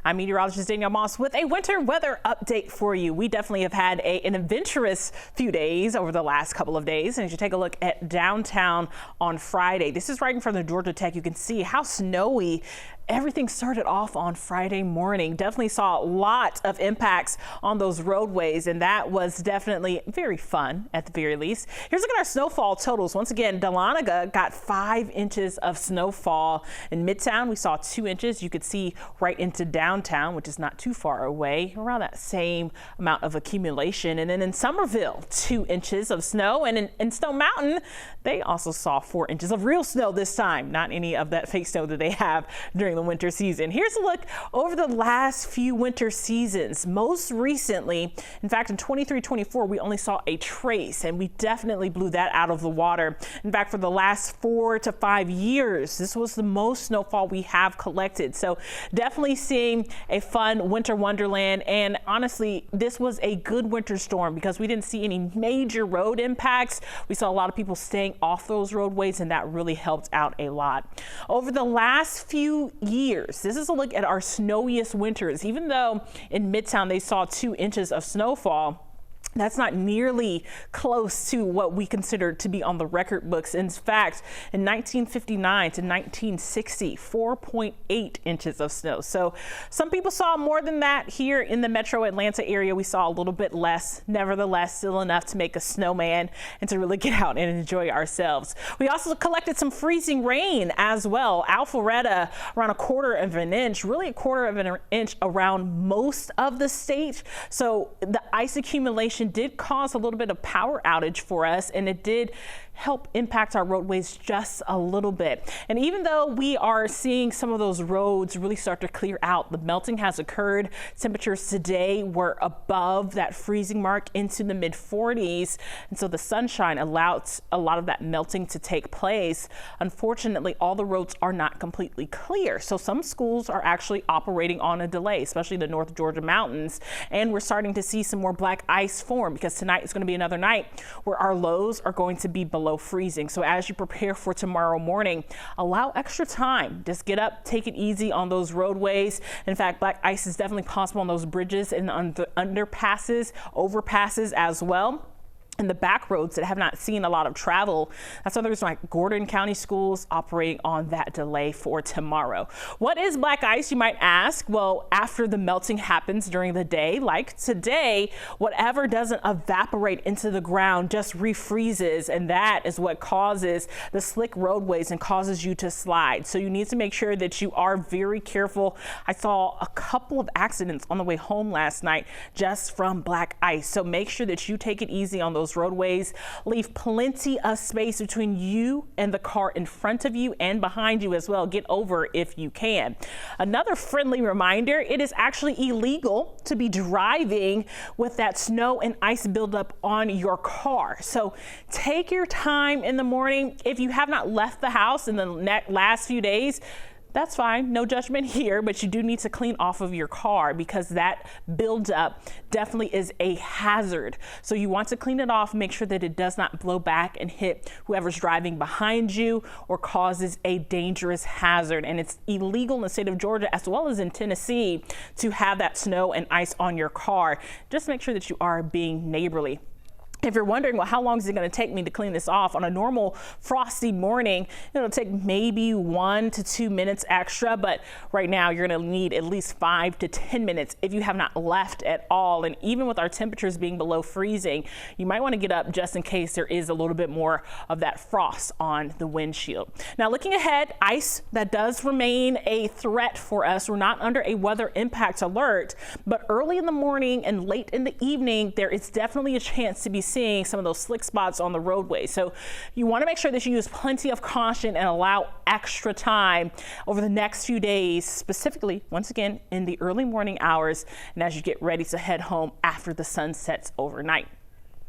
I'm meteorologist Danielle Moss with a winter weather update for you. We definitely have had an adventurous few days over the last couple of days. And as you take a look at downtown on Friday, this is right in front of Georgia Tech. You can see how snowy everything started off on Friday morning. Definitely saw a lot of impacts on those roadways, and that was definitely very fun at the very least. Here's a look at our snowfall totals. Once again, Dahlonega got 5 inches of snowfall. In Midtown, we saw 2 inches. You could see right into downtown, which is not too far away, around that same amount of accumulation. And then in Somerville, 2 inches of snow. And in Stone Mountain, they also saw 4 inches of real snow this time, not any of that fake snow that they have during the winter season. Here's a look over the last few winter seasons. Most recently, in fact, in 23-24, we only saw a trace, and we definitely blew that out of the water. In fact, for the last 4 to 5 years, this was the most snowfall we have collected. So definitely seeing a fun winter wonderland. And honestly, this was a good winter storm because we didn't see any major road impacts. We saw a lot of people staying off those roadways, and that really helped out a lot. Over the last few years, this is a look at our snowiest winters. Even though in Midtown they saw 2 inches of snowfall, that's not nearly close to what we consider to be on the record books. In fact, in 1959 to 1960, 4.8 inches of snow. So some people saw more than that. Here in the metro Atlanta area, we saw a little bit less. Nevertheless, still enough to make a snowman and to really get out and enjoy ourselves. We also collected some freezing rain as well. Alpharetta, around 1/4 of an inch, really 1/4 of an inch around most of the state. So the ice accumulation did cause a little bit of power outage for us, and it did help impact our roadways just a little bit. And even though we are seeing some of those roads really start to clear out, the melting has occurred. Temperatures today were above that freezing mark into the mid-40s, and so the sunshine allowed a lot of that melting to take place. Unfortunately, all the roads are not completely clear, so some schools are actually operating on a delay, especially the North Georgia mountains. And we're starting to see some more black ice form because tonight is going to be another night where our lows are going to be below freezing. So as you prepare for tomorrow morning, allow extra time. Just get up, take it easy on those roadways. In fact, black ice is definitely possible on those bridges and underpasses, overpasses as well. And the back roads that have not seen a lot of travel, that's others like Gordon County schools operating on that delay for tomorrow. What is black ice, you might ask? Well, after the melting happens during the day, like today, whatever doesn't evaporate into the ground just refreezes, and that is what causes the slick roadways and causes you to slide. So you need to make sure that you are very careful. I saw a couple of accidents on the way home last night just from black ice. So make sure that you take it easy on those roadways. Leave plenty of space between you and the car in front of you and behind you as well. Get over if you can. Another friendly reminder, it is actually illegal to be driving with that snow and ice buildup on your car. So take your time in the morning. If you have not left the house in the last few days, that's fine, no judgment here, but you do need to clean off of your car because that buildup definitely is a hazard. So you want to clean it off, make sure that it does not blow back and hit whoever's driving behind you or causes a dangerous hazard. And it's illegal in the state of Georgia as well as in Tennessee to have that snow and ice on your car. Just make sure that you are being neighborly. If you're wondering, well, how long is it going to take me to clean this off? On a normal frosty morning, it'll take maybe 1 to 2 minutes extra, but right now you're going to need at least 5 to 10 minutes if you have not left at all. And even with our temperatures being below freezing, you might want to get up just in case there is a little bit more of that frost on the windshield. Now, looking ahead, ice, that does remain a threat for us. We're not under a weather impact alert, but early in the morning and late in the evening, there is definitely a chance to be seeing some of those slick spots on the roadway. So you want to make sure that you use plenty of caution and allow extra time over the next few days, specifically, once again, in the early morning hours and as you get ready to head home after the sun sets overnight.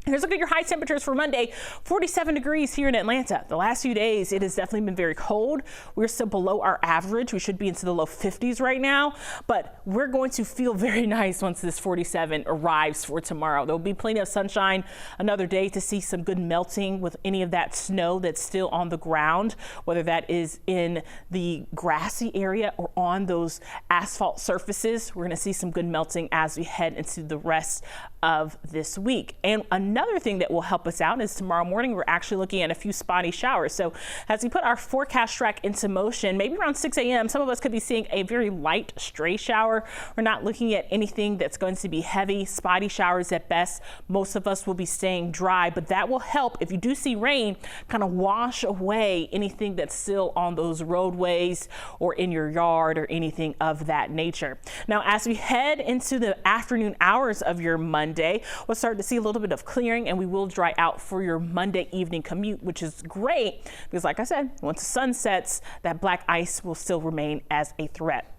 Here's a look at your high temperatures for Monday. 47 degrees here in Atlanta. The last few days, it has definitely been very cold. We're still below our average. We should be into the low 50s right now, but we're going to feel very nice once this 47 arrives for tomorrow. There'll be plenty of sunshine, another day to see some good melting with any of that snow that's still on the ground, whether that is in the grassy area or on those asphalt surfaces. We're going to see some good melting as we head into the rest of this week. And another thing that will help us out is tomorrow morning, we're actually looking at a few spotty showers. So as we put our forecast track into motion, maybe around 6 a.m., some of us could be seeing a very light stray shower. We're not looking at anything that's going to be heavy, spotty showers at best. Most of us will be staying dry, but that will help if you do see rain kind of wash away anything that's still on those roadways or in your yard or anything of that nature. Now, as we head into the afternoon hours of your Monday, we'll start to see a little bit of clearing, and we will dry out for your Monday evening commute, which is great because, like I said, once the sun sets, that black ice will still remain as a threat.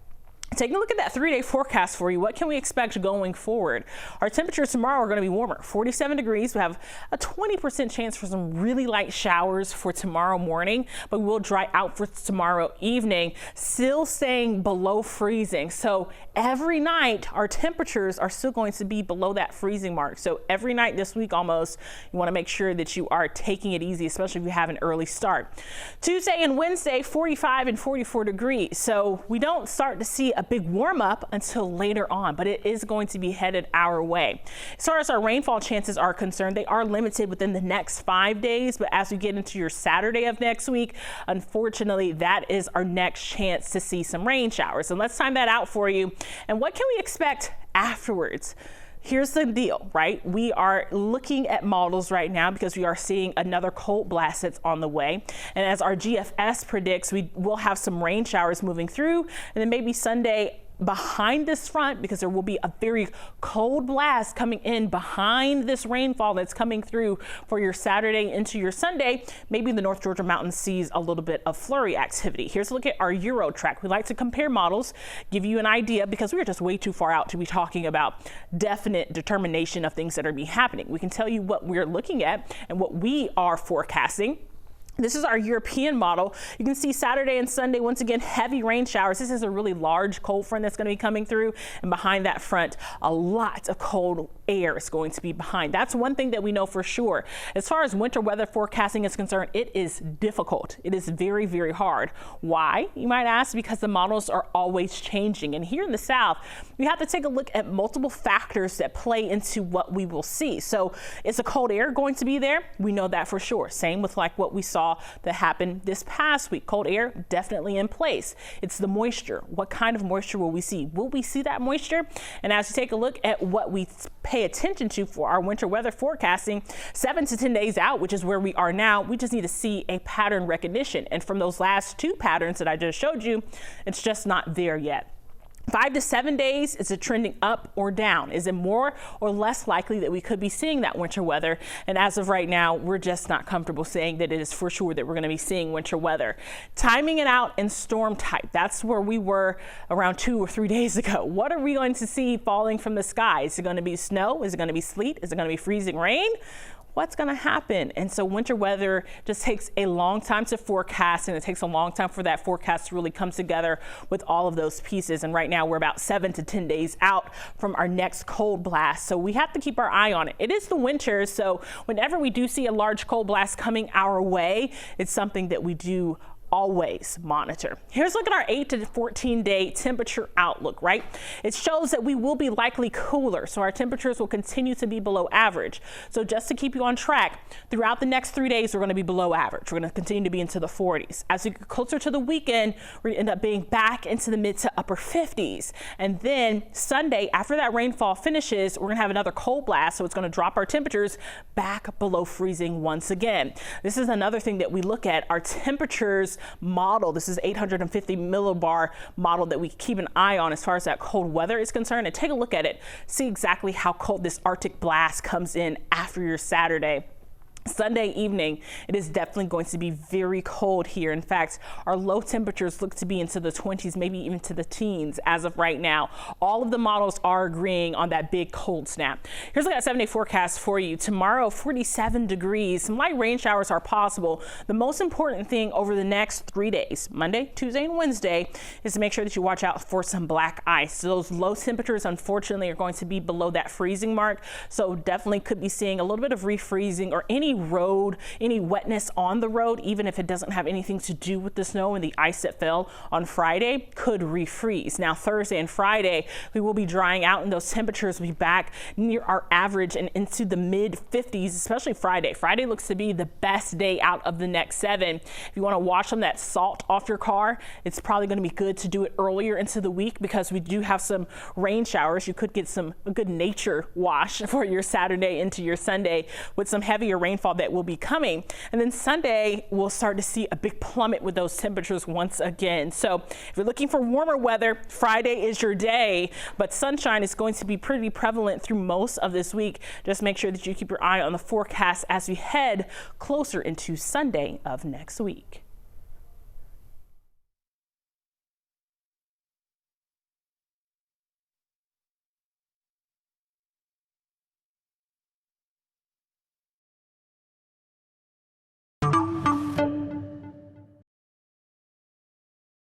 Taking a look at that 3-day forecast for you, what can we expect going forward? Our temperatures tomorrow are going to be warmer, 47 degrees. We have a 20% chance for some really light showers for tomorrow morning, but we will dry out for tomorrow evening, still staying below freezing. So every night, our temperatures are still going to be below that freezing mark. So every night this week almost, you want to make sure that you are taking it easy, especially if you have an early start. Tuesday and Wednesday, 45 and 44 degrees. So we don't start to see a big warm up until later on, but it is going to be headed our way. As far as our rainfall chances are concerned, they are limited within the next 5 days, but as we get into your Saturday of next week, unfortunately, that is our next chance to see some rain showers. And let's time that out for you. And what can we expect afterwards? Here's the deal, right? We are looking at models right now because we are seeing another cold blast that's on the way. And as our GFS predicts, we will have some rain showers moving through, and then maybe Sunday behind this front, because there will be a very cold blast coming in behind this rainfall that's coming through for your Saturday into your Sunday. Maybe the North Georgia mountains sees a little bit of flurry activity. Here's a look at our Euro track. We like to compare models, give you an idea, because we are just way too far out to be talking about definite determination of things that are be happening. We can tell you what we're looking at and what we are forecasting. This is our European model. You can see Saturday and Sunday, once again, heavy rain showers. This is a really large cold front that's going to be coming through. And behind that front, a lot of cold air is going to be behind. That's one thing that we know for sure. As far as winter weather forecasting is concerned, it is difficult. It is very, very hard. Why, you might ask? Because the models are always changing. And here in the South, we have to take a look at multiple factors that play into what we will see. So is the cold air going to be there? We know that for sure. Same with like what we saw that happened this past week. Cold air definitely in place. It's the moisture. What kind of moisture will we see? Will we see that moisture? And as we take a look at what we pay attention to for our winter weather forecasting, 7 to 10 days out, which is where we are now, we just need to see a pattern recognition. And from those last two patterns that I just showed you, it's just not there yet. 5 to 7 days, is it trending up or down? Is it more or less likely that we could be seeing that winter weather? And as of right now, we're just not comfortable saying that it is for sure that we're going to be seeing winter weather. Timing it out in storm type, that's where we were around 2 or 3 days ago. What are we going to see falling from the sky? Is it going to be snow? Is it going to be sleet? Is it going to be freezing rain? What's going to happen? And so winter weather just takes a long time to forecast, and it takes a long time for that forecast to really come together with all of those pieces. And right now we're about 7 to 10 days out from our next cold blast. So we have to keep our eye on it. It is the winter, so whenever we do see a large cold blast coming our way, it's something that we do always monitor. Here's a look at our 8 to 14 day temperature outlook, right? It shows that we will be likely cooler, so our temperatures will continue to be below average. So just to keep you on track, throughout the next 3 days, we're going to be below average. We're going to continue to be into the 40s. As we get closer to the weekend, we end up being back into the mid to upper 50s. And then Sunday, after that rainfall finishes, we're going to have another cold blast, so it's going to drop our temperatures back below freezing once again. This is another thing that we look at, our temperatures model. This is 850 millibar model that we keep an eye on as far as that cold weather is concerned, and take a look at it. See exactly how cold this Arctic blast comes in after your Saturday. Sunday evening, it is definitely going to be very cold here. In fact, our low temperatures look to be into the 20s, maybe even to the teens as of right now. All of the models are agreeing on that big cold snap. Here's a 7-day forecast for you. Tomorrow, 47 degrees. Some light rain showers are possible. The most important thing over the next 3 days, Monday, Tuesday, and Wednesday, is to make sure that you watch out for some black ice. So those low temperatures, unfortunately, are going to be below that freezing mark. So definitely could be seeing a little bit of refreezing or any road, any wetness on the road, even if it doesn't have anything to do with the snow and the ice that fell on Friday, could refreeze. Now Thursday and Friday, we will be drying out and those temperatures will be back near our average and into the mid 50s, especially Friday. Friday looks to be the best day out of the next 7. If you want to wash some of that salt off your car, it's probably going to be good to do it earlier into the week because we do have some rain showers. You could get a good nature wash for your Saturday into your Sunday with some heavier rainfall that will be coming. And then Sunday, we'll start to see a big plummet with those temperatures once again. So if you're looking for warmer weather, Friday is your day, but sunshine is going to be pretty prevalent through most of this week. Just make sure that you keep your eye on the forecast as we head closer into Sunday of next week.